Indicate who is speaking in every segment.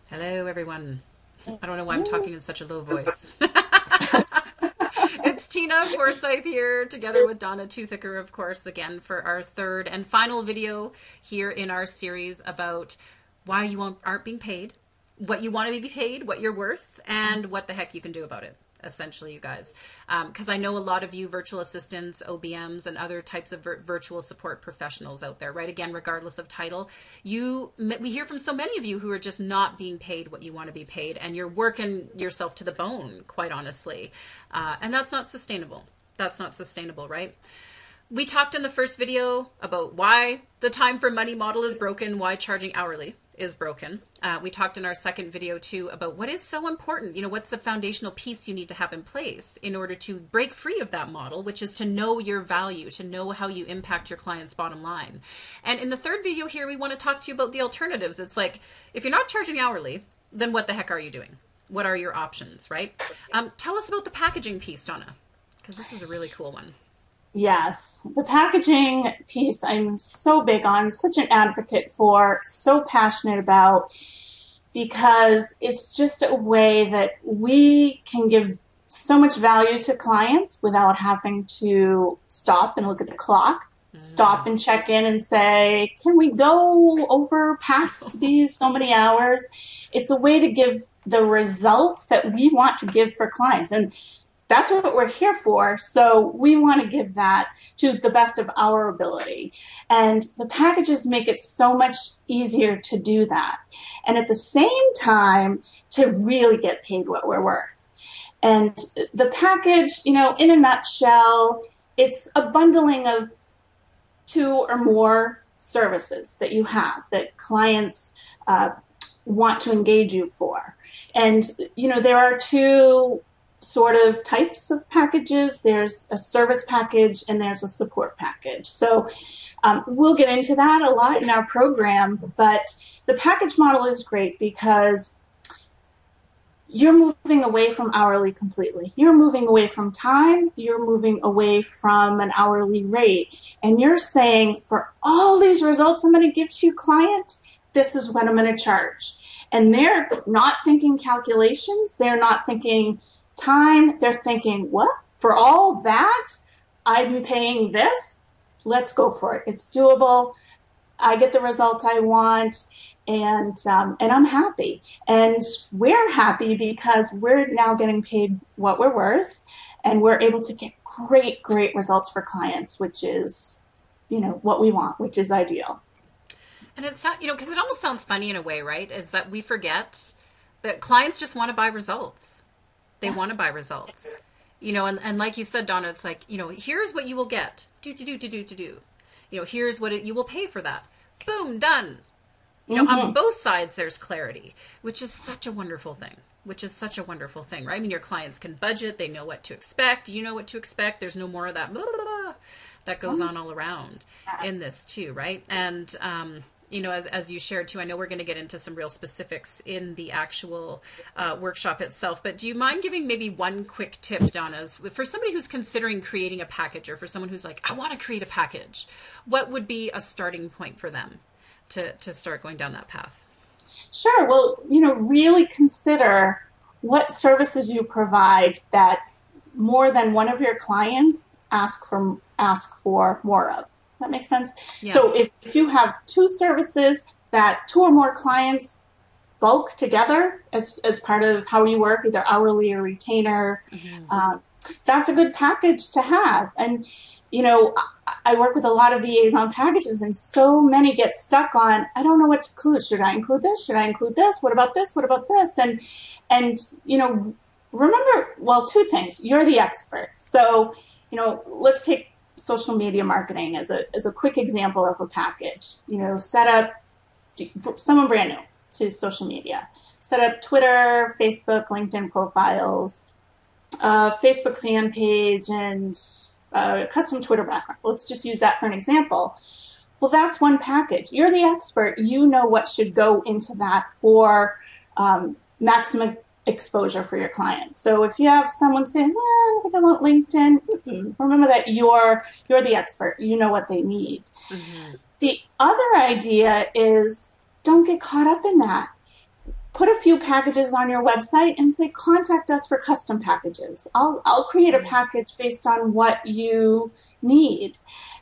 Speaker 1: Hello, everyone. I don't know why I'm talking in such a low voice. It's Tina Forsyth here, together with Donna Toothaker, of course, again for our third and final video here in our series about why you aren't being paid, what you want to be paid, what you're worth, and what the heck you can do about it. Essentially, you guys, because I know a lot of you virtual assistants, OBMs, and other types of virtual support professionals out there, right? Again, regardless of title, we hear from so many of you who are just not being paid what you want to be paid, and you're working yourself to the bone, quite honestly, and that's not sustainable. That's not sustainable, right? We talked in the first video about why the time for money model is broken, why charging hourly is broken. We talked in our second video too about what is so important. What's the foundational piece you need to have in place in order to break free of that model, which is to know your value, to know how you impact your client's bottom line. And in the third video here, we want to talk to you about the alternatives. It's like, if you're not charging hourly, then what the heck are you doing? What are your options, right? Tell us about the packaging piece, Donna, because this is a really cool one.
Speaker 2: Yes, the packaging piece I'm so big on, such an advocate for, so passionate about, because it's just a way that we can give so much value to clients without having to stop and look at the clock, stop and check in and say, can we go over past these so many hours? It's a way to give the results that we want to give for clients. And that's what we're here for. So we want to give that to the best of our ability. And the packages make it so much easier to do that. And at the same time, to really get paid what we're worth. And the package, in a nutshell, it's a bundling of two or more services that you have that clients want to engage you for. And, there are two sort of types of packages. There's a service package and there's a support package. So we'll get into that a lot in our program, but the package model is great because you're moving away from hourly completely. You're moving away from time. You're moving away from an hourly rate. And you're saying, for all these results I'm going to give to you, client, this is what I'm going to charge. And they're not thinking calculations. They're not thinking time. They're thinking, what? For all that, I'm paying this? Let's go for it. It's doable. I get the result I want, and I'm happy. And we're happy because we're now getting paid what we're worth, and we're able to get great, great results for clients, which is, what we want, which is ideal.
Speaker 1: And it's not, because it almost sounds funny in a way, right? Is that we forget that clients just want to buy results. They want to buy results, and like you said, Donna, it's like, here's what you will get. Do. Here's what you will pay for that. Boom, done. On both sides, there's clarity, which is such a wonderful thing. Right? I mean, your clients can budget. They know what to expect. You know what to expect. There's no more of that blah, blah, blah, that goes on all around in this too, right? And, as you shared too, I know we're going to get into some real specifics in the actual workshop itself, but do you mind giving maybe one quick tip, Donna, for somebody who's considering creating a package, or for someone who's like, I want to create a package, what would be a starting point for them to start going down that path?
Speaker 2: Sure. Well, really consider what services you provide that more than one of your clients ask for more of. That makes sense?
Speaker 1: Yeah.
Speaker 2: So if you have two services that two or more clients bulk together as part of how you work, either hourly or retainer, that's a good package to have. And, I work with a lot of VAs on packages, and so many get stuck on, I don't know what to include. Should I include this? Should I include this? What about this? What about this? And remember, well, two things. You're the expert. So, let's take social media marketing as a quick example of a package. Set up someone brand new to social media. Set up Twitter, Facebook, LinkedIn profiles, Facebook fan page, and custom Twitter background. Let's just use that for an example. Well, that's one package. You're the expert. You know what should go into that for maximum exposure for your clients. So if you have someone saying, well, I don't think I want LinkedIn, remember that you're the expert. You know what they need. The other idea is, don't get caught up in that. put a few packages on your website and say, contact us for custom packages. I'll create a package based on what you need.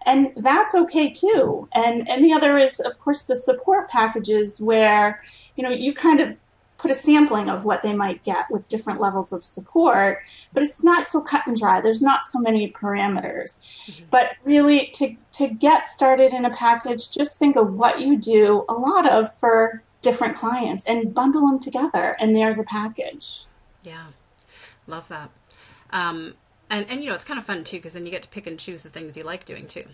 Speaker 2: And that's okay too. And the other is, of course, the support packages where, you kind of put a sampling of what they might get with different levels of support, but it's not so cut and dry. There's not so many parameters. But really, to get started in a package, just think of what you do a lot of for different clients and bundle them together, and there's a package.
Speaker 1: Yeah, love that. Um, and it's kind of fun too, because then you get to pick and choose the things you like doing too.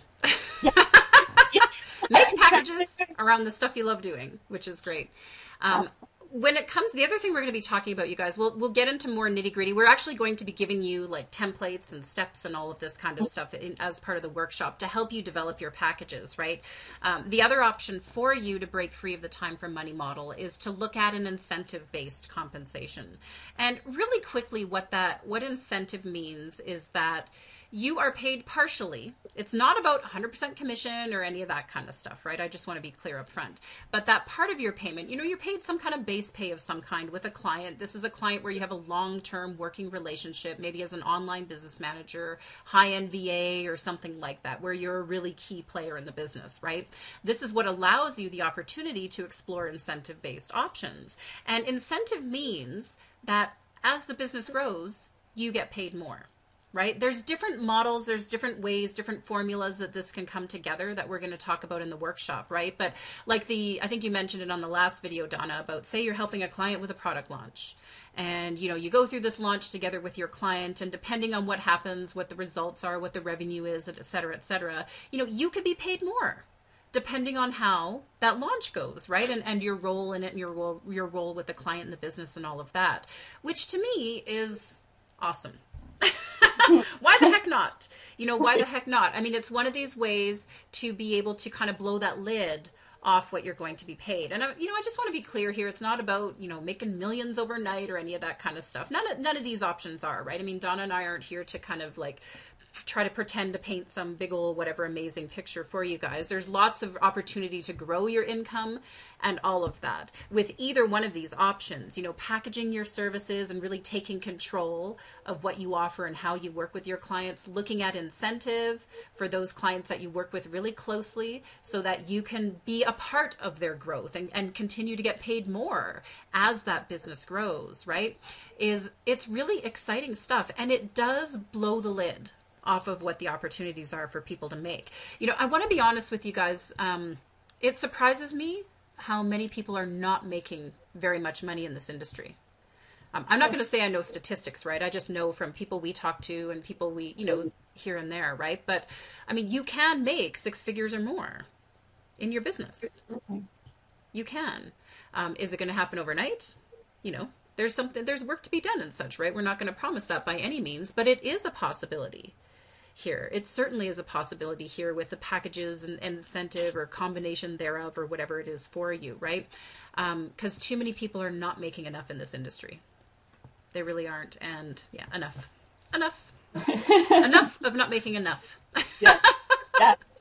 Speaker 2: Yeah,
Speaker 1: Make
Speaker 2: that's
Speaker 1: packages
Speaker 2: exactly
Speaker 1: around the stuff you love doing, which is great. Um,
Speaker 2: that's
Speaker 1: when it comes, the other thing we're going to be talking about, you guys, we'll get into more nitty gritty. We're actually going to be giving you like templates and steps and all of this kind of stuff as part of the workshop to help you develop your packages, right? The other option for you to break free of the time for money model is to look at an incentive based compensation. And really quickly, what incentive means is that you are paid partially. It's not about 100% commission or any of that kind of stuff, right? I just want to be clear up front. But that part of your payment, you're paid some kind of base pay of some kind with a client. This is a client where you have a long-term working relationship, maybe as an online business manager, high-end VA or something like that, where you're a really key player in the business, right? This is what allows you the opportunity to explore incentive-based options. And incentive means that as the business grows, you get paid more. Right? There's different models, there's different ways, different formulas that this can come together that we're going to talk about in the workshop, right? But like I think you mentioned it on the last video, Donna, about say you're helping a client with a product launch. And, you go through this launch together with your client, and depending on what happens, what the results are, what the revenue is, et cetera, you could be paid more depending on how that launch goes, right? And your role in it, and your role with the client and the business and all of that, which to me is awesome. Why the heck not? Why the heck not? I mean, it's one of these ways to be able to kind of blow that lid off what you're going to be paid. And, I just want to be clear here. It's not about, making millions overnight or any of that kind of stuff. None of these options are, right? I mean, Donna and I aren't here to kind of like try to pretend to paint some big old whatever amazing picture for you guys. There's lots of opportunity to grow your income and all of that with either one of these options, packaging your services and really taking control of what you offer and how you work with your clients, looking at incentive for those clients that you work with really closely so that you can be a part of their growth and continue to get paid more as that business grows, right? It's really exciting stuff, and it does blow the lid off of what the opportunities are for people to make. I want to be honest with you guys. It surprises me how many people are not making very much money in this industry. I'm not going to say I know statistics, right? I just know from people we talk to and people we, here and there, right? But I mean, you can make 6 figures or more in your business. You can. Is it going to happen overnight? There's work to be done and such, right? We're not going to promise that by any means, but it is a possibility here. It certainly is a possibility here with the packages and incentive or combination thereof or whatever it is for you, right? Because too many people are not making enough in this industry. They really aren't. And yeah, enough of not making enough.
Speaker 2: Yes. Yes.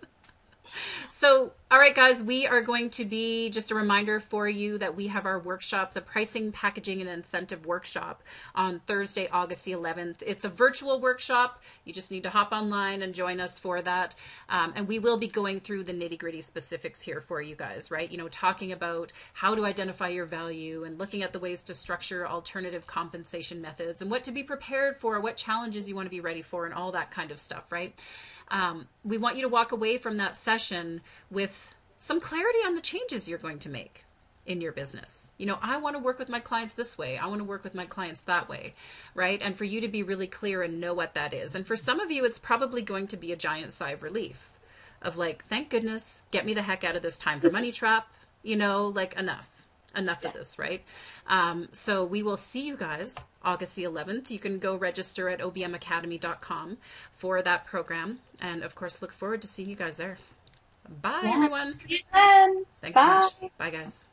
Speaker 1: So, all right, guys, we are going to be just a reminder for you that we have our workshop, the Pricing, Packaging, and Incentive Workshop on Thursday, August the 11th. It's a virtual workshop. You just need to hop online and join us for that. And we will be going through the nitty gritty specifics here for you guys, right? Talking about how to identify your value and looking at the ways to structure alternative compensation methods and what to be prepared for, what challenges you want to be ready for, and all that kind of stuff, right? We want you to walk away from that session with some clarity on the changes you're going to make in your business. I want to work with my clients this way. I want to work with my clients that way, right? And for you to be really clear and know what that is. And for some of you, it's probably going to be a giant sigh of relief of like, thank goodness, get me the heck out of this time for money trap, like enough of this, right? So we will see you guys August the 11th. You can go register at obmacademy.com for that program. And of course, look forward to seeing you guys there. Bye, everyone.
Speaker 2: See you then.
Speaker 1: Thanks so
Speaker 2: Bye.
Speaker 1: much. Bye, guys.